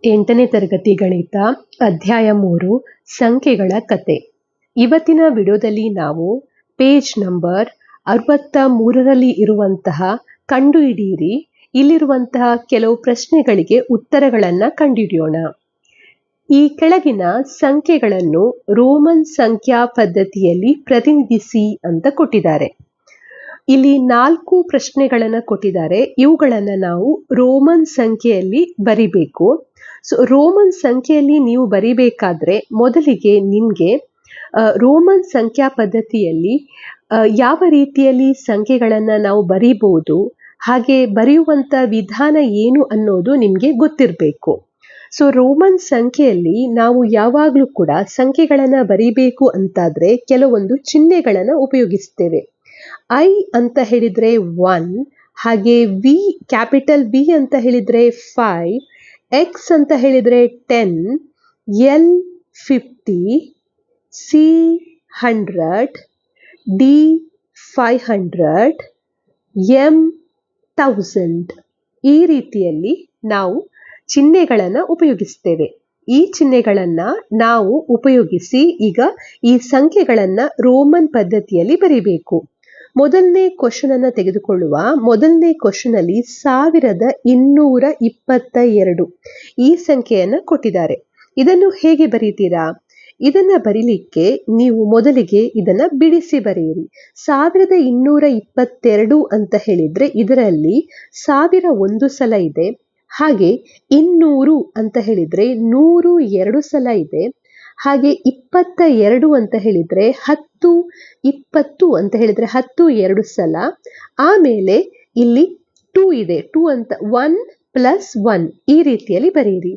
8ನೇ ತರಗತಿ ಗಣಿತ ಅಧ್ಯಾಯ 3 ಸಂಖ್ಯೆಗಳ ಕತೆ. ಇವತ್ತಿನ ವಿಡಿಯೋದಲ್ಲಿ ನಾವು ಪೇಜ್ ನಂಬರ್ 63ರಲ್ಲಿ ಇರುವಂತಹ ಕಂಡುಹಿಡಿಯಿರಿ ಇಲ್ಲಿರುವಂತಹ ಕೆಲವು ಪ್ರಶ್ನೆಗಳಿಗೆ ಉತ್ತರಗಳನ್ನು ಕಂಡುಹಿಡಿಯೋಣ. ಈ ಕೆಳಗಿನ ಸಂಖ್ಯೆಗಳನ್ನು ರೋಮನ್ ಸಂಖ್ಯಾ ಪದ್ಧತಿಯಲ್ಲಿ ಪ್ರತಿನಿಧಿಸಿ ಅಂತ ಕೊಟ್ಟಿದ್ದಾರೆ. ಇಲ್ಲಿ 4 ಪ್ರಶ್ನೆಗಳನ್ನು ಕೊಟ್ಟಿದ್ದಾರೆ. ಇವುಗಳನ್ನು ನಾವು ರೋಮನ್ ಸಂಖ್ಯೆಯಲ್ಲಿ ಬರಿಬೇಕು. ಸೊ ರೋಮನ್ ಸಂಖ್ಯೆಯಲ್ಲಿ ನೀವು ಬರಿಬೇಕಾದ್ರೆ ಮೊದಲಿಗೆ ನಿಮಗೆ ರೋಮನ್ ಸಂಖ್ಯಾ ಪದ್ಧತಿಯಲ್ಲಿ ಯಾವ ರೀತಿಯಲ್ಲಿ ಸಂಖ್ಯೆಗಳನ್ನು ನಾವು ಬರೀಬಹುದು, ಹಾಗೆ ಬರೆಯುವಂಥ ವಿಧಾನ ಏನು ಅನ್ನೋದು ನಿಮಗೆ ಗೊತ್ತಿರಬೇಕು. ಸೊ ರೋಮನ್ ಸಂಖ್ಯೆಯಲ್ಲಿ ನಾವು ಯಾವಾಗಲೂ ಕೂಡ ಸಂಖ್ಯೆಗಳನ್ನು ಬರೀಬೇಕು ಅಂತಾದರೆ ಕೆಲವೊಂದು ಚಿಹ್ನೆಗಳನ್ನು ಉಪಯೋಗಿಸ್ತೇವೆ. ಐ ಅಂತ ಹೇಳಿದರೆ 1, ಹಾಗೆ ವಿ ಕ್ಯಾಪಿಟಲ್ ವಿ ಅಂತ ಹೇಳಿದರೆ 5, ಎಕ್ಸ್ ಅಂತ ಹೇಳಿದರೆ 10, ಎಲ್ 50, ಸಿ 100, ಡಿ 500, ಎಂ 1000. ಈ ರೀತಿಯಲ್ಲಿ ನಾವು ಚಿಹ್ನೆಗಳನ್ನು ಉಪಯೋಗಿಸ್ತೇವೆ. ಈ ಚಿಹ್ನೆಗಳನ್ನು ನಾವು ಉಪಯೋಗಿಸಿ ಈಗ ಈ ಸಂಖ್ಯೆಗಳನ್ನು ರೋಮನ್ ಪದ್ಧತಿಯಲ್ಲಿ ಬರೀಬೇಕು. ಮೊದಲನೇ ಕ್ವಶನ್ ಅನ್ನು ತೆಗೆದುಕೊಳ್ಳುವ. ಮೊದಲನೇ ಕ್ವಶನ್ ಅಲ್ಲಿ 1222 ಈ ಸಂಖ್ಯೆಯನ್ನು ಕೊಟ್ಟಿದ್ದಾರೆ. ಇದನ್ನು ಹೇಗೆ ಬರೀತೀರಾ? ಇದನ್ನ ಬರೀಲಿಕ್ಕೆ ನೀವು ಮೊದಲಿಗೆ ಇದನ್ನ ಬಿಡಿಸಿ ಬರೆಯಿರಿ. 1222 ಅಂತ ಹೇಳಿದ್ರೆ ಇದರಲ್ಲಿ 1000 ಒಂದು ಸಲ ಇದೆ, ಹಾಗೆ 200 ಅಂತ ಹೇಳಿದ್ರೆ 100 2 ಸಲ ಇದೆ, ಹಾಗೆ 22 ಅಂತ ಹೇಳಿದ್ರೆ 10 20 ಅಂತ ಹೇಳಿದ್ರೆ 10 2 ಸಲ. ಆಮೇಲೆ ಇಲ್ಲಿ 2 ಇದೆ, 2 ಅಂತ 1 + 1 ಈ ರೀತಿಯಲ್ಲಿ ಬರೆಯಿರಿ.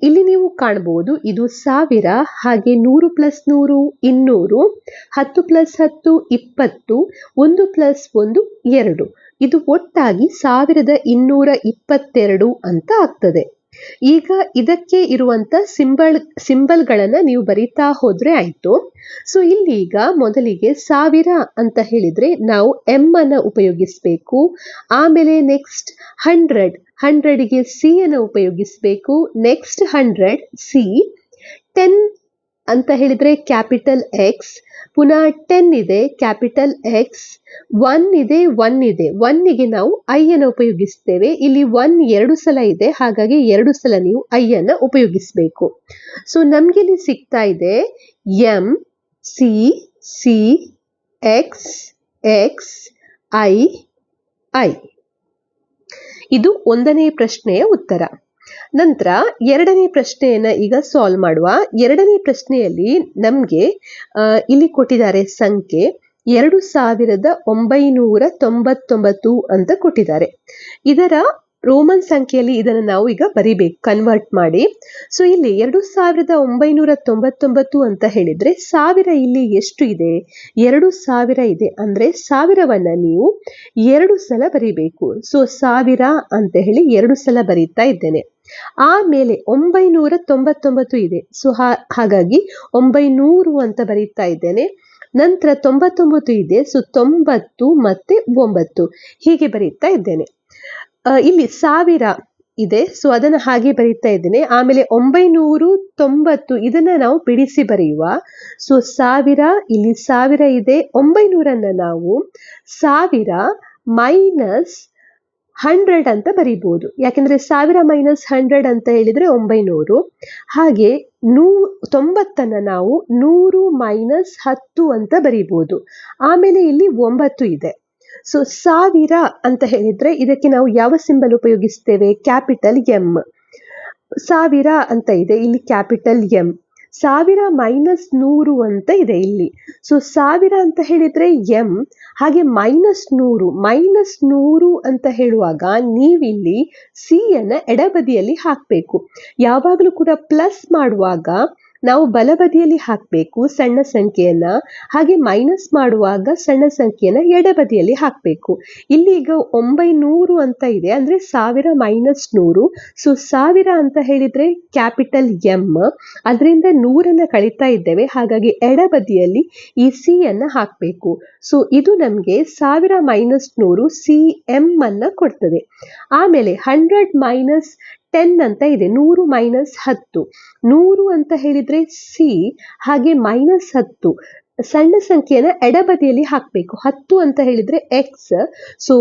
ಇಲ್ಲಿ ನೀವು ಕಾಣಬಹುದು ಇದು 1000, ಹಾಗೆ 100 + 100 200, 10 + 10 20, 1 + 1 2. ಇದು ಒಟ್ಟಾಗಿ 1222 ಅಂತ ಆಗ್ತದೆ. ಈಗ ಇದಕ್ಕೆ ಇರುವಂತ ಸಿಂಬಲ್ಗಳನ್ನು ನೀವು ಬರಿತಾ ಹೋದ್ರೆ ಆಯ್ತು. ಸೊ ಇಲ್ಲಿ ಈಗ ಮೊದಲಿಗೆ 1000 ಅಂತ ಹೇಳಿದ್ರೆ ನಾವು ಎಂ ಅನ್ನು ಉಪಯೋಗಿಸಬೇಕು. ಆಮೇಲೆ ನೆಕ್ಸ್ಟ್ 100ಗೆ ಸಿ ಅನ್ನು ಉಪಯೋಗಿಸಬೇಕು. Next 100 C. 10 ಅಂತ ಹೇಳಿದ್ರೆ ಕ್ಯಾಪಿಟಲ್ ಎಕ್ಸ್, ಪುನಃ 10 ಇದೆ ಕ್ಯಾಪಿಟಲ್ ಎಕ್ಸ್, 1 ಇದೆ 1ಗೆ ನಾವು ಐ ಅನ್ನು ಉಪಯೋಗಿಸ್ತೇವೆ. ಇಲ್ಲಿ 1 2 ಸಲ ಇದೆ, ಹಾಗಾಗಿ 2 ಸಲ ನೀವು ಐ ಅನ್ನು ಉಪಯೋಗಿಸಬೇಕು. ಸೊ ನಮ್ಗೆ ಇಲ್ಲಿ ಸಿಗ್ತಾ ಇದೆ M C C X X I I. ಇದು 1ನೇ ಪ್ರಶ್ನೆಯ ಉತ್ತರ. ನಂತರ 2ನೇ ಪ್ರಶ್ನೆಯನ್ನ ಈಗ ಸಾಲ್ವ್ ಮಾಡುವ. 2ನೇ ಪ್ರಶ್ನೆಯಲ್ಲಿ ನಮ್ಗೆ ಇಲ್ಲಿ ಕೊಟ್ಟಿದ್ದಾರೆ ಸಂಖ್ಯೆ 2999 ಅಂತ ಕೊಟ್ಟಿದ್ದಾರೆ. ಇದರ ರೋಮನ್ ಸಂಖ್ಯೆಯಲ್ಲಿ ಇದನ್ನು ನಾವು ಈಗ ಬರಿಬೇಕು, ಕನ್ವರ್ಟ್ ಮಾಡಿ. ಸೊ ಇಲ್ಲಿ 2999 ಅಂತ ಹೇಳಿದ್ರೆ 1000 ಇಲ್ಲಿ ಎಷ್ಟು ಇದೆ? 2000 ಇದೆ. ಅಂದ್ರೆ 1000ವನ್ನ ನೀವು 2 ಸಲ ಬರಿಬೇಕು. ಸೊ 1000 ಅಂತ ಹೇಳಿ 2 ಸಲ ಬರೀತಾ ಇದ್ದೇನೆ. ಆಮೇಲೆ 999 ಇದೆ. ಸೊ ಹಾಗಾಗಿ 900 ಅಂತ ಬರೀತಾ ಇದ್ದೇನೆ. ನಂತರ 99 ಇದೆ. ಸೊ 90 ಮತ್ತೆ 9 ಹೀಗೆ ಬರೀತಾ ಇದ್ದೇನೆ. ಇಲ್ಲಿ 1000 ಇದೆ, ಸೊ ಅದನ್ನು ಹಾಗೆ ಬರೀತಾ ಇದ್ದೇನೆ. ಆಮೇಲೆ 990 ಇದನ್ನ ನಾವು ಬಿಡಿಸಿ ಬರೆಯುವ. ಸೊ 1000 ಇಲ್ಲಿ 1000 ಇದೆ, 900 ನಾವು 1000 ಮೈನಸ್ 100 ಅಂತ ಬರೀಬಹುದು. ಯಾಕೆಂದ್ರೆ 1000 ಮೈನಸ್ 100 ಅಂತ ಹೇಳಿದ್ರೆ 900. ಹಾಗೆ 90 ನಾವು 100 ಮೈನಸ್ 10 ಅಂತ ಬರೀಬಹುದು. ಆಮೇಲೆ ಇಲ್ಲಿ 9 ಇದೆ. ಸೊ 1000 ಅಂತ ಹೇಳಿದ್ರೆ ಇದಕ್ಕೆ ನಾವು ಯಾವ ಸಿಂಬಲ್ ಉಪಯೋಗಿಸ್ತೇವೆ? Capital M. 1000 ಅಂತ ಇದೆ, ಇಲ್ಲಿ ಕ್ಯಾಪಿಟಲ್ ಎಂ. 1000 ಮೈನಸ್ 100 ಅಂತ ಇದೆ ಇಲ್ಲಿ. ಸೊ 1000 ಅಂತ ಹೇಳಿದ್ರೆ ಎಂ, ಹಾಗೆ -100 ಅಂತ ಹೇಳುವಾಗ ನೀವಿಲ್ಲಿ ಸಿ ಅನ್ನ ಎಡಬದಿಯಲ್ಲಿ ಹಾಕಬೇಕು. ಯಾವಾಗಲೂ ಕೂಡ ಪ್ಲಸ್ ಮಾಡುವಾಗ ನಾವು ಬಲಬದಿಯಲ್ಲಿ ಹಾಕಬೇಕು ಸಣ್ಣ ಸಂಖ್ಯೆಯನ್ನ, ಹಾಗೆ ಮೈನಸ್ ಮಾಡುವಾಗ ಸಣ್ಣ ಸಂಖ್ಯೆಯನ್ನ ಎಡಬದಿಯಲ್ಲಿ ಹಾಕಬೇಕು. ಇಲ್ಲಿ ಈಗ 900 ಅಂತ ಇದೆ, ಅಂದ್ರೆ 1000 ಮೈನಸ್ 100. ಸೊ 1000 ಅಂತ ಹೇಳಿದ್ರೆ ಕ್ಯಾಪಿಟಲ್ ಎಂ, ಅದರಿಂದ 100 ಕಳೀತಾ ಇದ್ದೇವೆ, ಹಾಗಾಗಿ ಎಡಬದಿಯಲ್ಲಿ ಈ ಸಿ ಅನ್ನ ಹಾಕಬೇಕು. ಸೊ ಇದು ನಮಗೆ 1000 ಮೈನಸ್ 100 ಸಿ ಎಂ ಅನ್ನ ಕೊಡ್ತದೆ. ಆಮೇಲೆ 100 ಮೈನಸ್ 10 ಅಂತ ಇದೆ. 100 ಮೈನಸ್ 10. 100 ಅಂತ ಹೇಳಿದ್ರೆ ಸಿ, ಹಾಗೆ ಮೈನಸ್ 10 ಸಣ್ಣ ಸಂಖ್ಯೆನ ಎಡಬದಿಯಲ್ಲಿ ಹಾಕಬೇಕು. 10 ಅಂತ ಹೇಳಿದ್ರೆ X. So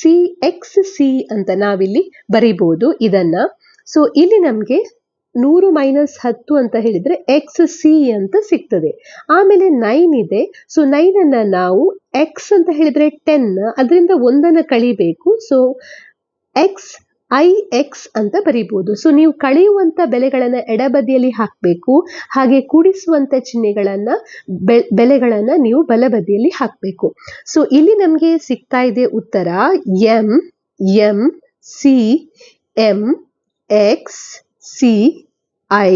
C X C ಅಂತ ನಾವಿಲ್ಲಿ ಬರೀಬಹುದು ಇದನ್ನ. ಸೊ ಇಲ್ಲಿ ನಮ್ಗೆ 100 ಮೈನಸ್ 10 ಅಂತ ಹೇಳಿದ್ರೆ ಎಕ್ಸ್ ಸಿ ಅಂತ ಸಿಗ್ತದೆ. ಆಮೇಲೆ 9 ಇದೆ. ಸೊ 9 ಅನ್ನ ನಾವು ಎಕ್ಸ್ ಅಂತ ಹೇಳಿದ್ರೆ 10, ಅದರಿಂದ ಒಂದನ್ನು ಕಳಿಬೇಕು. ಸೊ ಎಕ್ಸ್ ಐ ಎಕ್ಸ್ ಅಂತ ಬರೀಬಹುದು. ಸೊ ನೀವು ಕಳೆಯುವಂತ ಬೆಲೆಗಳನ್ನ ಎಡಬದಿಯಲ್ಲಿ ಹಾಕಬೇಕು, ಹಾಗೆ ಕೂಡಿಸುವಂತ ಚಿಹ್ನೆಗಳನ್ನ ಬೆಲೆಗಳನ್ನ ನೀವು ಬಲಬದಿಯಲ್ಲಿ ಹಾಕಬೇಕು. ಸೊ ಇಲ್ಲಿ ನಮ್ಗೆ ಸಿಗ್ತಾ ಇದೆ ಉತ್ತರ M M C M X C I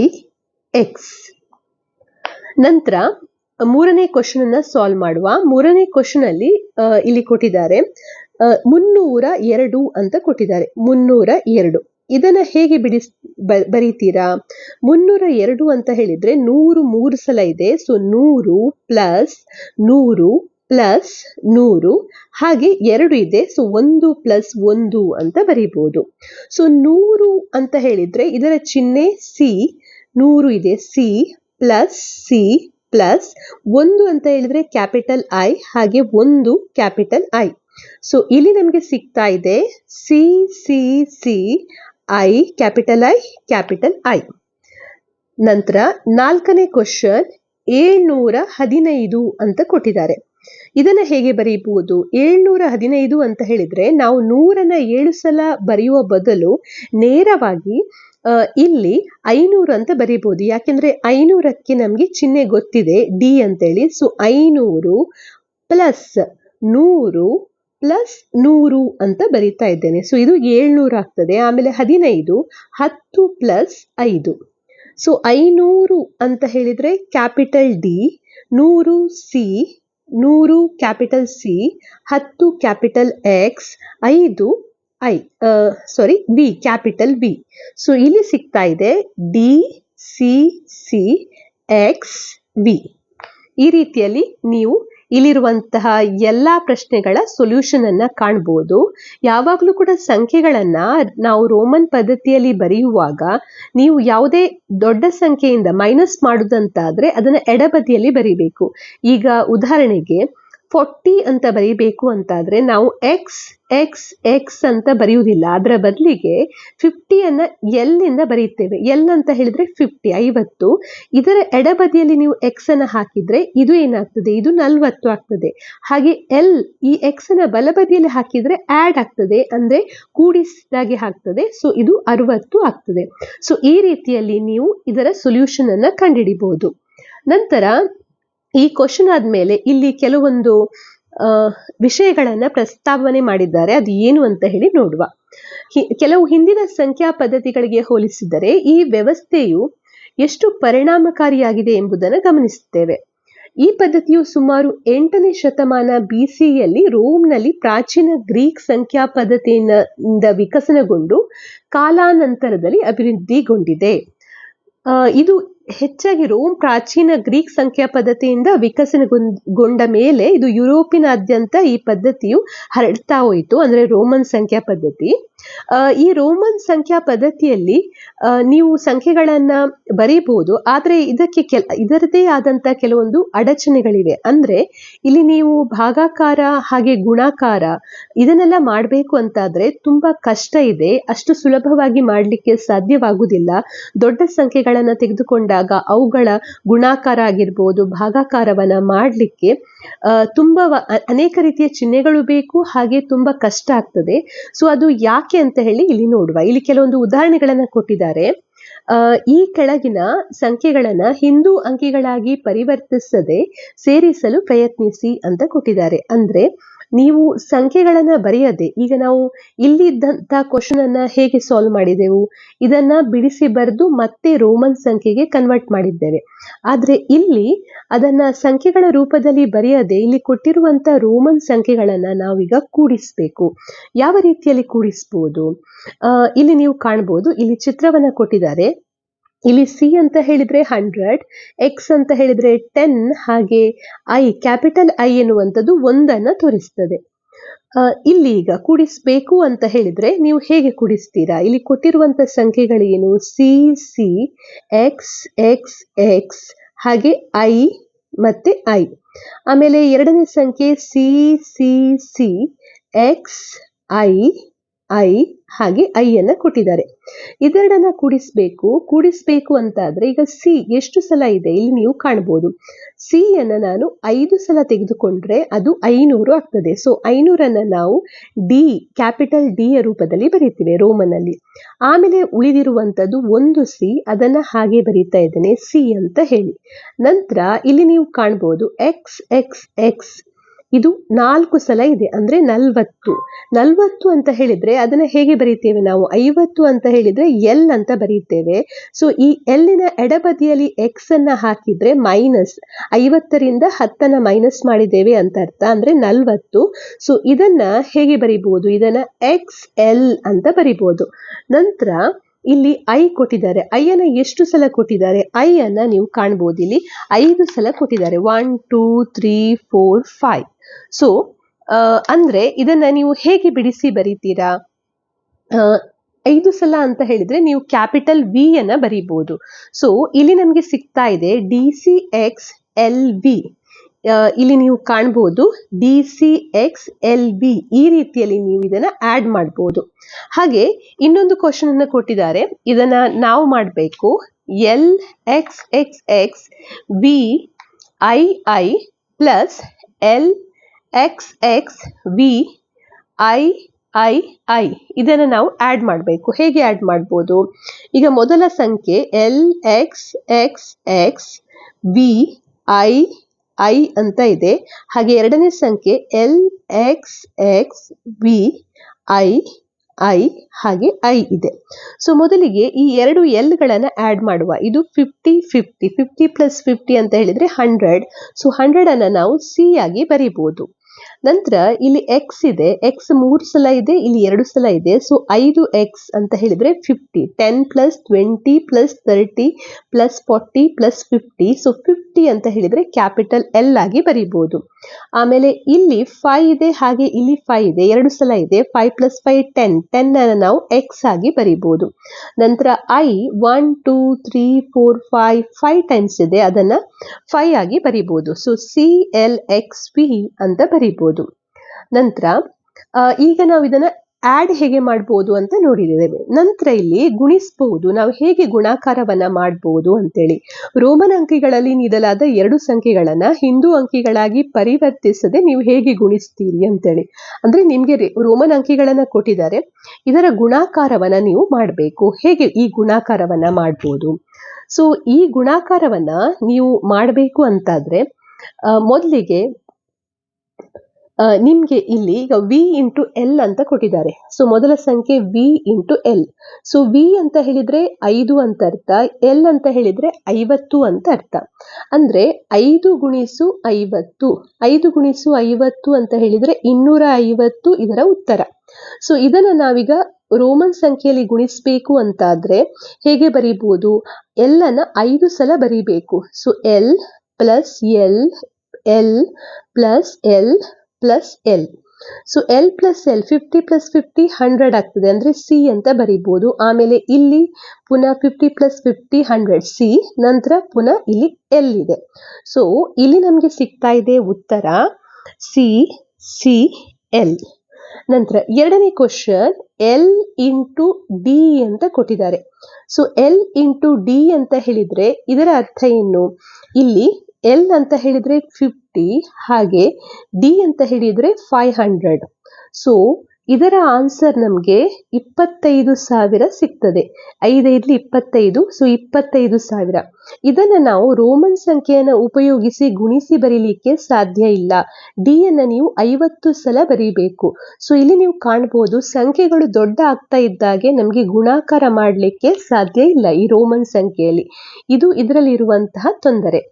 X. ನಂತರ ಮೂರನೇ ಕ್ವಶನ್ ಅನ್ನ ಸಾಲ್ವ್ ಮಾಡುವ. ಮೂರನೇ ಕ್ವಶನ್ ಅಲ್ಲಿ ಇಲ್ಲಿ ಕೊಟ್ಟಿದ್ದಾರೆ 302 ಅಂತ ಕೊಟ್ಟಿದ್ದಾರೆ. 302 ಇದನ್ನ ಹೇಗೆ ಬರೀತೀರಾ? 302 ಅಂತ ಹೇಳಿದ್ರೆ 100 3 ಸಲ ಇದೆ. ಸೊ 100 ಪ್ಲಸ್ 100 ಪ್ಲಸ್ 100 ಹಾಗೆ 2 ಇದೆ. ಸೊ 1 ಪ್ಲಸ್ 1 ಅಂತ ಬರೀಬಹುದು. ಸೊ 100 ಅಂತ ಹೇಳಿದ್ರೆ ಇದರ ಚಿಹ್ನೆ ಸಿ, 100 ಇದೆ ಸಿ ಪ್ಲಸ್ ಸಿ ಪ್ಲಸ್ 1 ಅಂತ ಹೇಳಿದ್ರೆ ಕ್ಯಾಪಿಟಲ್ ಐ, ಹಾಗೆ 1 ಕ್ಯಾಪಿಟಲ್ ಐ. ಸೊ ಇಲ್ಲಿ ನಮಗೆ ಸಿಗ್ತಾ ಇದೆ C C C I capital I capital I. ನಂತರ ನಾಲ್ಕನೇ ಕ್ವಶನ್ 715 ಅಂತ ಕೊಟ್ಟಿದ್ದಾರೆ. ಇದನ್ನ ಹೇಗೆ ಬರೀಬಹುದು? 715 ಅಂತ ಹೇಳಿದ್ರೆ ನಾವು 100ನ್ನ 7 ಸಲ ಬರೆಯುವ ಬದಲು ನೇರವಾಗಿ ಇಲ್ಲಿ 500 ಅಂತ ಬರೀಬಹುದು. ಯಾಕೆಂದ್ರೆ 500ಕ್ಕೆ ನಮ್ಗೆ ಚಿಹ್ನೆ ಗೊತ್ತಿದೆ ಡಿ ಅಂತೇಳಿ. ಸೊ 500 ಪ್ಲಸ್ 100 ಪ್ಲಸ್ 100 ಅಂತ ಬರೀತಾ ಇದ್ದೇನೆ. ಸೊ ಇದು 700 ಆಗ್ತದೆ. ಆಮೇಲೆ 15 10 ಪ್ಲಸ್ 5. ಸೊ 500 ಅಂತ ಹೇಳಿದ್ರೆ capital D, 100 C, 100 capital C, 10 capital X, 5 I sorry V capital V. So ಇಲ್ಲಿ ಸಿಗ್ತಾ ಇದೆ D C C X V. ಈ ರೀತಿಯಲ್ಲಿ ನೀವು ಇಲ್ಲಿರುವಂತಹ ಎಲ್ಲಾ ಪ್ರಶ್ನೆಗಳ ಸೊಲ್ಯೂಷನ್ ಅನ್ನ ಕಾಣಬಹುದು. ಯಾವಾಗಲೂ ಕೂಡ ಸಂಖ್ಯೆಗಳನ್ನ ನಾವು ರೋಮನ್ ಪದ್ಧತಿಯಲ್ಲಿ ಬರೆಯುವಾಗ ನೀವು ಯಾವುದೇ ದೊಡ್ಡ ಸಂಖ್ಯೆಯಿಂದ ಮೈನಸ್ ಮಾಡುದಂತಾದ್ರೆ ಅದನ್ನ ಎಡಬದಿಯಲ್ಲಿ ಬರೀಬೇಕು. ಈಗ ಉದಾಹರಣೆಗೆ 40 ಅಂತ ಬರೀಬೇಕು ಅಂತಾದ್ರೆ ನಾವು ಎಕ್ಸ್ ಎಕ್ಸ್ ಎಕ್ಸ್ ಅಂತ ಬರೆಯುವುದಿಲ್ಲ. ಅದರ ಬದಲಿಗೆ 50 ಎಲ್ ಇಂದ ಬರೆಯುತ್ತೇವೆ. ಎಲ್ ಅಂತ ಹೇಳಿದ್ರೆ 50. ಇದರ ಎಡಬದಿಯಲ್ಲಿ ನೀವು ಎಕ್ಸ್ ಅನ್ನ ಹಾಕಿದ್ರೆ ಇದು ಏನಾಗ್ತದೆ? ಇದು 40 ಆಗ್ತದೆ. ಹಾಗೆ ಎಲ್ ಈ ಎಕ್ಸ್ ಅನ್ನ ಬಲಬದಿಯಲ್ಲಿ ಹಾಕಿದ್ರೆ ಆಡ್ ಆಗ್ತದೆ, ಅಂದ್ರೆ ಕೂಡಿಸಿದಾಗೆ ಆಗ್ತದೆ. ಸೊ ಇದು 60 ಆಗ್ತದೆ. ಸೊ ಈ ರೀತಿಯಲ್ಲಿ ನೀವು ಇದರ ಸೊಲ್ಯೂಷನ್ ಅನ್ನ ಕಂಡುಹಿಡಿಬಹುದು. ನಂತರ ಈ ಕ್ವಶನ್ ಆದ್ಮೇಲೆ ಇಲ್ಲಿ ಕೆಲವೊಂದು ವಿಷಯಗಳನ್ನ ಪ್ರಸ್ತಾವನೆ ಮಾಡಿದ್ದಾರೆ. ಅದು ಏನು ಅಂತ ಹೇಳಿ ನೋಡುವ. ಕೆಲವು ಹಿಂದಿನ ಸಂಖ್ಯಾ ಪದ್ಧತಿಗಳಿಗೆ ಹೋಲಿಸಿದರೆ ಈ ವ್ಯವಸ್ಥೆಯು ಎಷ್ಟು ಪರಿಣಾಮಕಾರಿಯಾಗಿದೆ ಎಂಬುದನ್ನು ಗಮನಿಸುತ್ತೇವೆ. ಈ ಪದ್ಧತಿಯು ಸುಮಾರು 8ನೇ ಶತಮಾನ BCಯಲ್ಲಿ ರೋಮ್ನಲ್ಲಿ ಪ್ರಾಚೀನ ಗ್ರೀಕ್ ಸಂಖ್ಯಾ ಪದ್ಧತಿಯಿಂದ ವಿಕಸನಗೊಂಡು ಕಾಲಾನಂತರದಲ್ಲಿ ಅಭಿವೃದ್ಧಿಗೊಂಡಿದೆ. ಇದು ಹೆಚ್ಚಾಗಿ ರೋಮ್ ಪ್ರಾಚೀನ ಗ್ರೀಕ್ ಸಂಖ್ಯಾ ಪದ್ಧತಿಯಿಂದ ವಿಕಸನಗೊಂಡ ಮೇಲೆ ಇದು ಯುರೋಪಿನಾದ್ಯಂತ ಈ ಪದ್ಧತಿಯು ಹರಡ್ತಾ ಹೋಯಿತು, ಅಂದ್ರೆ ರೋಮನ್ ಸಂಖ್ಯಾ ಪದ್ಧತಿ. ಈ ರೋಮನ್ ಸಂಖ್ಯಾ ಪದ್ಧತಿಯಲ್ಲಿ ನೀವು ಸಂಖ್ಯೆಗಳನ್ನ ಬರೀಬಹುದು, ಆದ್ರೆ ಇದರದೇ ಆದಂತ ಕೆಲವೊಂದು ಅಡಚಣೆಗಳಿವೆ. ಅಂದ್ರೆ ಇಲ್ಲಿ ನೀವು ಭಾಗಾಕಾರ ಹಾಗೆ ಗುಣಾಕಾರ ಇದನ್ನೆಲ್ಲ ಮಾಡಬೇಕು ಅಂತಾದ್ರೆ ತುಂಬಾ ಕಷ್ಟ ಇದೆ. ಅಷ್ಟು ಸುಲಭವಾಗಿ ಮಾಡ್ಲಿಕ್ಕೆ ಸಾಧ್ಯವಾಗುವುದಿಲ್ಲ. ದೊಡ್ಡ ಸಂಖ್ಯೆಗಳನ್ನ ತೆಗೆದುಕೊಂಡಾಗ ಅವುಗಳ ಗುಣಾಕಾರ ಆಗಿರ್ಬೋದು, ಭಾಗಾಕಾರವನ್ನ ಮಾಡ್ಲಿಕ್ಕೆ ತುಂಬಾ ಅನೇಕ ರೀತಿಯ ಚಿಹ್ನೆಗಳು ಬೇಕು, ಹಾಗೆ ತುಂಬಾ ಕಷ್ಟ ಆಗ್ತದೆ. ಸೊ ಅದು ಯಾಕೆ ಅಂತ ಹೇಳಿ ಇಲ್ಲಿ ನೋಡುವ. ಇಲ್ಲಿ ಕೆಲವೊಂದು ಉದಾಹರಣೆಗಳನ್ನ ಕೊಟ್ಟಿದ್ದಾರೆ. ಈ ಕೆಳಗಿನ ಸಂಖ್ಯೆಗಳನ್ನ ಹಿಂದೂ ಅಂಕಿಗಳಾಗಿ ಪರಿವರ್ತಿಸದೆ ಸೇರಿಸಲು ಪ್ರಯತ್ನಿಸಿ ಅಂತ ಕೊಟ್ಟಿದ್ದಾರೆ. ಅಂದ್ರೆ ನೀವು ಸಂಖ್ಯೆಗಳನ್ನ ಬರೆಯದೆ, ಈಗ ನಾವು ಇಲ್ಲಿದ್ದಂತ ಕ್ವಶನ್ ಅನ್ನ ಹೇಗೆ ಸಾಲ್ವ್ ಮಾಡಿದೆವು, ಇದನ್ನ ಬಿಡಿಸಿ ಬರೆದು ಮತ್ತೆ ರೋಮನ್ ಸಂಖ್ಯೆಗೆ ಕನ್ವರ್ಟ್ ಮಾಡಿದ್ದೇವೆ. ಆದ್ರೆ ಇಲ್ಲಿ ಅದನ್ನ ಸಂಖ್ಯೆಗಳ ರೂಪದಲ್ಲಿ ಬರೆಯದೆ ಇಲ್ಲಿ ಕೊಟ್ಟಿರುವಂತ ರೋಮನ್ ಸಂಖ್ಯೆಗಳನ್ನ ನಾವೀಗ ಕೂಡಿಸ್ಬೇಕು. ಯಾವ ರೀತಿಯಲ್ಲಿ ಕೂಡಿಸ್ಬೋದು? ಇಲ್ಲಿ ನೀವು ಕಾಣ್ಬೋದು, ಇಲ್ಲಿ ಚಿತ್ರವನ್ನ ಕೊಟ್ಟಿದ್ದಾರೆ. ಇಲ್ಲಿ ಸಿ ಅಂತ ಹೇಳಿದ್ರೆ 100, ಎಕ್ಸ್ ಅಂತ ಹೇಳಿದ್ರೆ 10, ಹಾಗೆ ಐ ಕ್ಯಾಪಿಟಲ್ ಐ ಎನ್ನುವಂಥದ್ದು 1 ತೋರಿಸ್ತದೆ. ಇಲ್ಲಿ ಈಗ ಕೂಡಿಸ್ಬೇಕು ಅಂತ ಹೇಳಿದ್ರೆ ನೀವು ಹೇಗೆ ಕೂಡಿಸ್ತೀರಾ? ಇಲ್ಲಿ ಕೊಟ್ಟಿರುವಂತ ಸಂಖ್ಯೆಗಳೇನು? ಸಿ, ಎಕ್ಸ್, ಎಕ್ಸ್, ಎಕ್ಸ್, ಹಾಗೆ ಐ ಮತ್ತೆ ಐ. ಆಮೇಲೆ ಎರಡನೇ ಸಂಖ್ಯೆ ಸಿ, ಎಕ್ಸ್, ಐ, ಹಾಗೆ ಐ ಅನ್ನ ಕೊಟ್ಟಿದ್ದಾರೆ. ಇದೆರಡನ್ನ ಕೂಡಿಸ್ಬೇಕು ಅಂತ ಆದ್ರೆ ಈಗ ಸಿ ಎಷ್ಟು ಸಲ ಇದೆ ಇಲ್ಲಿ ನೀವು ಕಾಣಬಹುದು. ಸಿ ಅನ್ನ ನಾನು 5 ಸಲ ತೆಗೆದುಕೊಂಡ್ರೆ ಅದು 500 ಆಗ್ತದೆ. ಸೊ 500 ನಾವು ಡಿ, ಕ್ಯಾಪಿಟಲ್ ಡಿ ಯ ರೂಪದಲ್ಲಿ ಬರೀತೀವಿ ರೋಮನ್ ಅಲ್ಲಿ. ಆಮೇಲೆ ಉಳಿದಿರುವಂತದ್ದು ಒಂದು ಸಿ, ಅದನ್ನ ಹಾಗೆ ಬರೀತಾ ಇದ್ದೇನೆ ಸಿ ಅಂತ ಹೇಳಿ. ನಂತರ ಇಲ್ಲಿ ನೀವು ಕಾಣಬಹುದು ಎಕ್ಸ್, ಎಕ್ಸ್, ಎಕ್ಸ್, ಇದು 4 ಸಲ ಇದೆ, ಅಂದ್ರೆ 40 ಅಂತ ಹೇಳಿದ್ರೆ ಅದನ್ನ ಹೇಗೆ ಬರೀತೇವೆ ನಾವು? 50 ಅಂತ ಹೇಳಿದ್ರೆ ಎಲ್ ಅಂತ ಬರೀತೇವೆ. ಸೊ ಈ ಎಲ್ಲಿನ ಎಡಬದಿಯಲ್ಲಿ ಎಕ್ಸ್ ಅನ್ನ ಹಾಕಿದ್ರೆ ಮೈನಸ್, 50ರಿಂದ 10 ಮೈನಸ್ ಮಾಡಿದ್ದೇವೆ ಅಂತ ಅರ್ಥ, ಅಂದ್ರೆ 40. ಸೊ ಇದನ್ನ ಹೇಗೆ ಬರಿಬಹುದು? ಇದನ್ನ ಎಕ್ಸ್ ಎಲ್ ಅಂತ ಬರಿಬಹುದು. ನಂತರ ಇಲ್ಲಿ ಐ ಕೊಟ್ಟಿದ್ದಾರೆ. ಐ ಅನ್ನ ಎಷ್ಟು ಸಲ ಕೊಟ್ಟಿದ್ದಾರೆ? ಐ ಅನ್ನ ನೀವು ಕಾಣಬಹುದು ಇಲ್ಲಿ 5 ಸಲ ಕೊಟ್ಟಿದ್ದಾರೆ. 1 2 3 4 5. ಸೊ ಅಂದ್ರೆ ಇದನ್ನ ನೀವು ಹೇಗೆ ಬಿಡಿಸಿ ಬರೀತೀರಾ? 5 ಸಲ ಅಂತ ಹೇಳಿದ್ರೆ ನೀವು ಕ್ಯಾಪಿಟಲ್ ವಿ ಅನ್ನ ಬರೀಬಹುದು. ಸೊ ಇಲ್ಲಿ ನಮ್ಗೆ ಸಿಗ್ತಾ ಇದೆ D C X L V. ಇಲ್ಲಿ ನೀವು ಕಾಣಬಹುದು D C X L B. ಈ ರೀತಿಯಲ್ಲಿ ನೀವು ಇದನ್ನ ಆಡ್ ಮಾಡಬಹುದು. ಹಾಗೆ ಇನ್ನೊಂದು ಕ್ವಶನ್ ಅನ್ನ ಕೊಟ್ಟಿದ್ದಾರೆ, ಇದನ್ನ ನಾವು ಮಾಡಬೇಕು. L X X X V I plus L X X V I ಇದನ್ನ ನಾವು ಆಡ್ ಮಾಡಬೇಕು. ಹೇಗೆ ಆಡ್ ಮಾಡ್ಬೋದು? ಈಗ ಮೊದಲ ಸಂಖ್ಯೆ L X X X V I ಅಂತ ಇದೆ. ಹಾಗೆ ಎರಡನೇ ಸಂಖ್ಯೆ L X X V I ಹಾಗೆ ಐ ಇದೆ. ಸೊ ಮೊದಲಿಗೆ ಈ ಎರಡು ಎಲ್ ಗಳನ್ನ ಆಡ್ ಮಾಡುವ. ಇದು 50 ಪ್ಲಸ್ 50 ಅಂತ ಹೇಳಿದ್ರೆ 100. ಸೊ 100 ಅನ್ನ ನಾವು ಸಿ ಆಗಿ ಬರೀಬಹುದು. ನಂತರ ಇಲ್ಲಿ ಎಕ್ಸ್ ಇದೆ, ಎಕ್ಸ್ 3 ಸಲ ಇದೆ, ಇಲ್ಲಿ 2 ಸಲ ಇದೆ. ಸೊ 5x ಅಂತ ಹೇಳಿದ್ರೆ 50. 10 plus 20 plus 30 plus 40 plus 50. So 50 ಅಂತ ಹೇಳಿದ್ರೆ ಕ್ಯಾಪಿಟಲ್ ಎಲ್ ಆಗಿ ಬರೀಬಹುದು. ಆಮೇಲೆ ಇಲ್ಲಿ 5 ಇದೆ, ಹಾಗೆ ಇಲ್ಲಿ 5 ಇದೆ, 2 ಸಲ ಇದೆ. 5 ಪ್ಲಸ್ 5 10. 10 ಅನ್ನು ನಾವು ಎಕ್ಸ್ ಆಗಿ ಬರೀಬಹುದು. ನಂತರ ಐ 1 2 3 4 5 ಟೈಮ್ಸ್ ಇದೆ, ಅದನ್ನ 5 ಆಗಿ ಬರೀಬಹುದು. So C L X V ಅಂತ ಬರೀಬಹುದು. ನಂತರ ಈಗ ನಾವು ಇದನ್ನ ಆಡ್ ಹೇಗೆ ಮಾಡಬಹುದು ಅಂತ ನೋಡಿದ್ದೇವೆ. ನಂತರ ಇಲ್ಲಿ ಗುಣಿಸಬಹುದು. ನಾವು ಹೇಗೆ ಗುಣಾಕಾರವನ್ನ ಮಾಡಬಹುದು ಅಂತೇಳಿ, ರೋಮನ್ ಅಂಕಿಗಳಲ್ಲಿ ನೀಡಲಾದ 2 ಸಂಖ್ಯೆಗಳನ್ನ ಹಿಂದೂ ಅಂಕಿಗಳಾಗಿ ಪರಿವರ್ತಿಸದೆ ನೀವು ಹೇಗೆ ಗುಣಿಸ್ತೀರಿ ಅಂತೇಳಿ. ಅಂದ್ರೆ ನಿಮ್ಗೆ ರೋಮನ್ ಅಂಕಿಗಳನ್ನ ಕೊಟ್ಟಿದ್ದಾರೆ, ಇದರ ಗುಣಾಕಾರವನ್ನ ನೀವು ಮಾಡಬೇಕು. ಹೇಗೆ ಈ ಗುಣಾಕಾರವನ್ನ ಮಾಡಬಹುದು? ಸೊ ಈ ಗುಣಾಕಾರವನ್ನ ನೀವು ಮಾಡಬೇಕು ಅಂತಾದ್ರೆ ಮೊದಲಿಗೆ ನಿಮ್ಗೆ ಇಲ್ಲಿ ಈಗ ವಿ ಇಂಟು ಎಲ್ ಅಂತ ಕೊಟ್ಟಿದ್ದಾರೆ. ಸೊ ಮೊದಲ ಸಂಖ್ಯೆ V into L. So V ಅಂತ ಹೇಳಿದ್ರೆ 5 ಅಂತ ಅರ್ಥ, ಎಲ್ ಅಂತ ಹೇಳಿದ್ರೆ 50 ಅಂತ ಅರ್ಥ. ಅಂದ್ರೆ 5 ಗುಣಿಸು 50, 5 ಗುಣಿಸು 50 ಅಂತ ಹೇಳಿದ್ರೆ 250 ಇದರ ಉತ್ತರ. ಸೊ ಇದನ್ನ ನಾವೀಗ ರೋಮನ್ ಸಂಖ್ಯೆಯಲ್ಲಿ ಗುಣಿಸ್ಬೇಕು ಅಂತಾದ್ರೆ ಹೇಗೆ ಬರೀಬಹುದು? ಎಲ್ ಅನ್ನ 5 ಸಲ ಬರೀಬೇಕು. So L plus L, L plus L plus L. So L plus L 50 plus 50 100 ಆಗ್ತದೆ, ಅಂದ್ರೆ ಸಿ ಅಂತ ಬರೀಬಹುದು. ಆಮೇಲೆ ಇಲ್ಲಿ ಪುನಃ 50 ಪ್ಲಸ್ 50 100 ಸಿ. ನಂತರ ಪುನಃ ಇಲ್ಲಿ ಎಲ್ ಇದೆ. ಸೊ ಇಲ್ಲಿ ನಮ್ಗೆ ಸಿಗ್ತಾ ಇದೆ ಉತ್ತರ ಸಿ ಎಲ್. ನಂತರ ಎರಡನೇ ಕ್ವಶನ್ ಎಲ್ ಇಂಟು ಡಿ ಅಂತ ಕೊಟ್ಟಿದ್ದಾರೆ. ಸೊ ಎಲ್ ಇಂಟು ಡಿ ಅಂತ ಹೇಳಿದ್ರೆ ಇದರ ಅರ್ಥ ಏನು? ಇಲ್ಲಿ ಎಲ್ ಅಂತ ಹೇಳಿದ್ರೆ 50, ಹಾಗೆ ಡಿ ಅಂತ ಹೇಳಿದ್ರೆ 500. ಸೊ ಇದರ ಆನ್ಸರ್ ನಮ್ಗೆ 25,000 ಸಿಗ್ತದೆ. 5 25, ಸೊ 25,000. ಇದನ್ನ ನಾವು ರೋಮನ್ ಸಂಖ್ಯೆಯನ್ನ ಉಪಯೋಗಿಸಿ ಗುಣಿಸಿ ಬರೀಲಿಕ್ಕೆ ಸಾಧ್ಯ ಇಲ್ಲ. ಡಿ ಅನ್ನ ನೀವು 50 ಸಲ ಬರೀಬೇಕು. ಸೊ ಇಲ್ಲಿ ನೀವು ಕಾಣಬಹುದು ಸಂಖ್ಯೆಗಳು ದೊಡ್ಡ ಆಗ್ತಾ ಇದ್ದಾಗೆ ನಮ್ಗೆ ಗುಣಾಕಾರ ಮಾಡಲಿಕ್ಕೆ ಸಾಧ್ಯ ಇಲ್ಲ ಈ ರೋಮನ್ ಸಂಖ್ಯೆಯಲ್ಲಿ. ಇದು ಇದರಲ್ಲಿ ಇರುವಂತಹ ತೊಂದರೆ.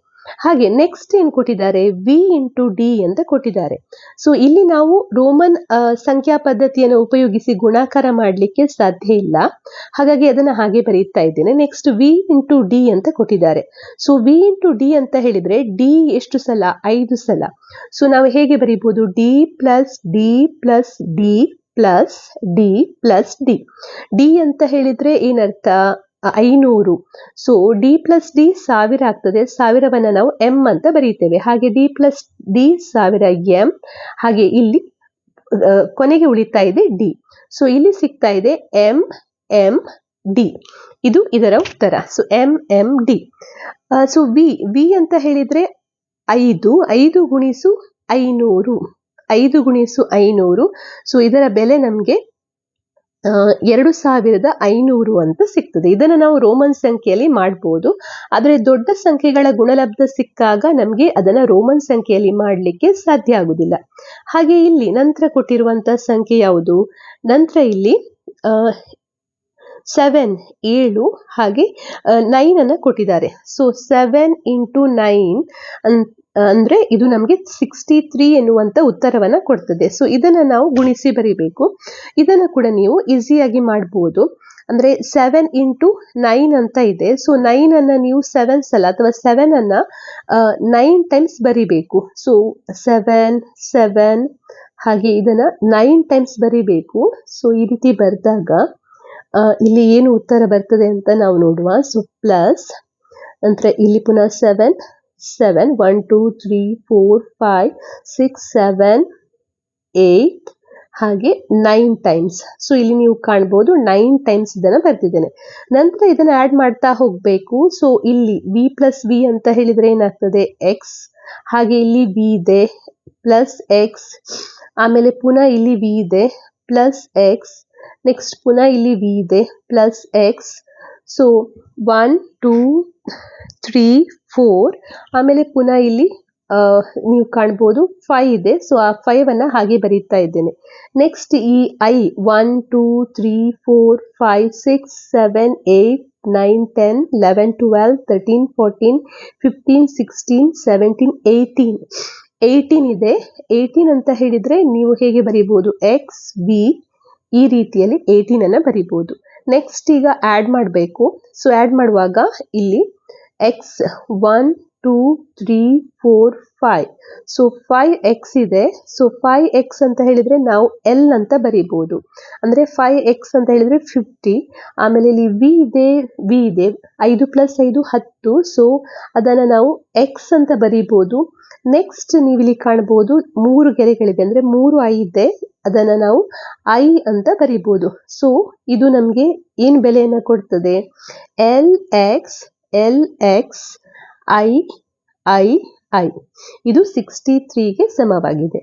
ಹಾಗೆ ನೆಕ್ಸ್ಟ್ ಏನ್ ಕೊಟ್ಟಿದ್ದಾರೆ, ವಿ ಇಂಟು ಡಿ ಅಂತ ಕೊಟ್ಟಿದ್ದಾರೆ. ಸೊ ಇಲ್ಲಿ ನಾವು ರೋಮನ್ ಸಂಖ್ಯಾ ಪದ್ಧತಿಯನ್ನು ಉಪಯೋಗಿಸಿ ಗುಣಾಕಾರ ಮಾಡಲಿಕ್ಕೆ ಸಾಧ್ಯ ಇಲ್ಲ, ಹಾಗಾಗಿ ಅದನ್ನ ಹಾಗೆ ಬರೀತಾ ಇದ್ದೇನೆ. ನೆಕ್ಸ್ಟ್ ವಿ ಇಂಟು ಡಿ ಅಂತ ಕೊಟ್ಟಿದ್ದಾರೆ. ಸೊ ವಿ ಇಂಟು ಡಿ ಅಂತ ಹೇಳಿದ್ರೆ ಡಿ ಎಷ್ಟು ಸಲ, 5 ಸಲ. ಸೊ ನಾವು ಹೇಗೆ ಬರೀಬಹುದು, D plus D plus D plus D plus D. D ಅಂತ ಹೇಳಿದ್ರೆ ಏನರ್ಥ, 500. ಸೊ ಡಿ ಪ್ಲಸ್ ಡಿ 1000 ಆಗ್ತದೆ. 1000ವನ್ನ ನಾವು ಎಂ ಅಂತ ಬರೀತೇವೆ. ಹಾಗೆ ಡಿ ಪ್ಲಸ್ ಡಿ 1000 ಎಂ. ಹಾಗೆ ಇಲ್ಲಿ ಕೊನೆಗೆ ಉಳಿತಾ ಇದೆ ಡಿ. ಸೊ ಇಲ್ಲಿ ಸಿಗ್ತಾ ಇದೆ ಎಂ ಎಂ ಡಿ. ಇದು ಇದರ ಉತ್ತರ. So M M D. So V V ಅಂತ ಹೇಳಿದ್ರೆ 5 ಗುಣಿಸು 500. 5 ಗುಣಿಸು 500. ಸೊ ಇದರ ಬೆಲೆ ನಮಗೆ 2500 ಅಂತ ಸಿಗ್ತದೆ. ಇದನ್ನು ನಾವು ರೋಮನ್ ಸಂಖ್ಯೆಯಲ್ಲಿ ಮಾಡಬಹುದು. ಆದರೆ ದೊಡ್ಡ ಸಂಖ್ಯೆಗಳ ಗುಣಲಬ್ಧ ಸಿಕ್ಕಾಗ ನಮಗೆ ಅದನ್ನ ರೋಮನ್ ಸಂಖ್ಯೆಯಲ್ಲಿ ಮಾಡಲಿಕ್ಕೆ ಸಾಧ್ಯ ಆಗುದಿಲ್ಲ. ಹಾಗೆ ಇಲ್ಲಿ ನಂತರ ಕೊಟ್ಟಿರುವಂತಹ ಸಂಖ್ಯೆ ಯಾವುದು, ನಂತರ ಇಲ್ಲಿ 7 ಹಾಗೆ 9 ಅನ್ನ ಕೊಟ್ಟಿದ್ದಾರೆ. ಸೊ 7 ಇಂಟು 9 ಅಂದ್ರೆ ಇದು ನಮಗೆ 63 ಎನ್ನುವಂತ ಉತ್ತರವನ್ನ ಕೊಡ್ತದೆ. ಸೊ ಇದನ್ನ ನಾವು ಗುಣಿಸಿ ಬರೀಬೇಕು. ಇದನ್ನ ಕೂಡ ನೀವು ಈಸಿಯಾಗಿ ಮಾಡಬಹುದು. ಅಂದ್ರೆ 7 ಇಂಟು 9 ಅಂತ ಇದೆ. ಸೊ 9 ಅನ್ನ ನೀವು 7 ಸಲ ಅಥವಾ 7 ಅನ್ನ 9 ಟೈಮ್ಸ್ ಬರಿಬೇಕು. ಸೊ 7 ಹಾಗೆ ಇದನ್ನ 9 ಟೈಮ್ಸ್ ಬರಿಬೇಕು. ಸೊ ಈ ರೀತಿ ಬರೆದಾಗ ಇಲ್ಲಿ ಏನು ಉತ್ತರ ಬರ್ತದೆ ಅಂತ ನಾವು ನೋಡುವ. ಸೊ ಪ್ಲಸ್ ನಂತರ ಇಲ್ಲಿ ಪುನಃ 7 1 2 3 4 5 6 7 8 ಹಾಗೆ 9 ಟೈಮ್ಸ್. ಸೊ ಇಲ್ಲಿ ನೀವು ಕಾಣ್ಬೋದು 9 ಟೈಮ್ಸ್ ಇದನ್ನ ಬರ್ತಿದ್ದೇನೆ. ನಂತರ ಇದನ್ನ ಆಡ್ ಮಾಡ್ತಾ ಹೋಗ್ಬೇಕು. ಸೊ ಇಲ್ಲಿ ವಿ ಪ್ಲಸ್ ವಿ ಅಂತ ಹೇಳಿದ್ರೆ ಏನಾಗ್ತದೆ, ಎಕ್ಸ್. ಹಾಗೆ ಇಲ್ಲಿ ವಿ ಇದೆ ಪ್ಲಸ್ ಎಕ್ಸ್. ಆಮೇಲೆ ಪುನಃ ಇಲ್ಲಿ ವಿ ಇದೆ ಪ್ಲಸ್ ಎಕ್ಸ್. ನೆಕ್ಸ್ಟ್ ಪುನಃ ಇಲ್ಲಿ ವಿ ಇದೆ ಪ್ಲಸ್ ಎಕ್ಸ್. ಸೊ 1 2 3 4 ಆಮೇಲೆ ಪುನಃ ಇಲ್ಲಿ ನೀವು ಕಾಣ್ಬೋದು 5 ಇದೆ. ಸೊ ಆ 5 ಅನ್ನ ಹಾಗೆ ಬರೀತಾ ಇದ್ದೇನೆ. ನೆಕ್ಸ್ಟ್ ಈ ಐ 1 2 3 4 5 6 7 8 9 10 11 12 13 14 15 16 17 18 ಇದೆ. 18 ಅಂತ ಹೇಳಿದ್ರೆ ನೀವು ಹೇಗೆ ಬರೀಬಹುದು, ಎಕ್ಸ್ ವಿ ಈ ರೀತಿಯಲ್ಲಿ 18 ಅನ್ನ ಬರಿಬಹುದು. ನೆಕ್ಸ್ಟ್ ಈಗ ಆಡ್ ಮಾಡಬೇಕು. ಸೊ ಆಡ್ ಮಾಡುವಾಗ ಇಲ್ಲಿ ಎಕ್ಸ್ 1 2 3 4 5. ಸೊ 5x ಇದೆ. ಸೊ 5x ಅಂತ ಹೇಳಿದ್ರೆ ನಾವು ಎಲ್ ಅಂತ ಬರೀಬಹುದು. ಅಂದ್ರೆ 5x ಅಂತ ಹೇಳಿದ್ರೆ 50. ಆಮೇಲೆ ಇಲ್ಲಿ ವಿ ಇದೆ 5 ಪ್ಲಸ್ 5 10. ಸೊ ಅದನ್ನ ನಾವು x ಅಂತ ಬರೀಬಹುದು. ನೆಕ್ಸ್ಟ್ ನೀವಿಲ್ಲಿ ಕಾಣಬಹುದು 3 ಗೆರೆಗಳಿದೆ, ಅಂದ್ರೆ 3 ಐ ಇದೆ, ಅದನ್ನ ನಾವು ಐ ಅಂತ ಬರೀಬಹುದು. ಸೊ ಇದು ನಮ್ಗೆ ಏನ್ ಬೆಲೆಯನ್ನ ಕೊಡ್ತದೆ, ಎಲ್ ಎಕ್ಸ್ ಐ ಇದು 63ಗೆ ಸಮವಾಗಿದೆ.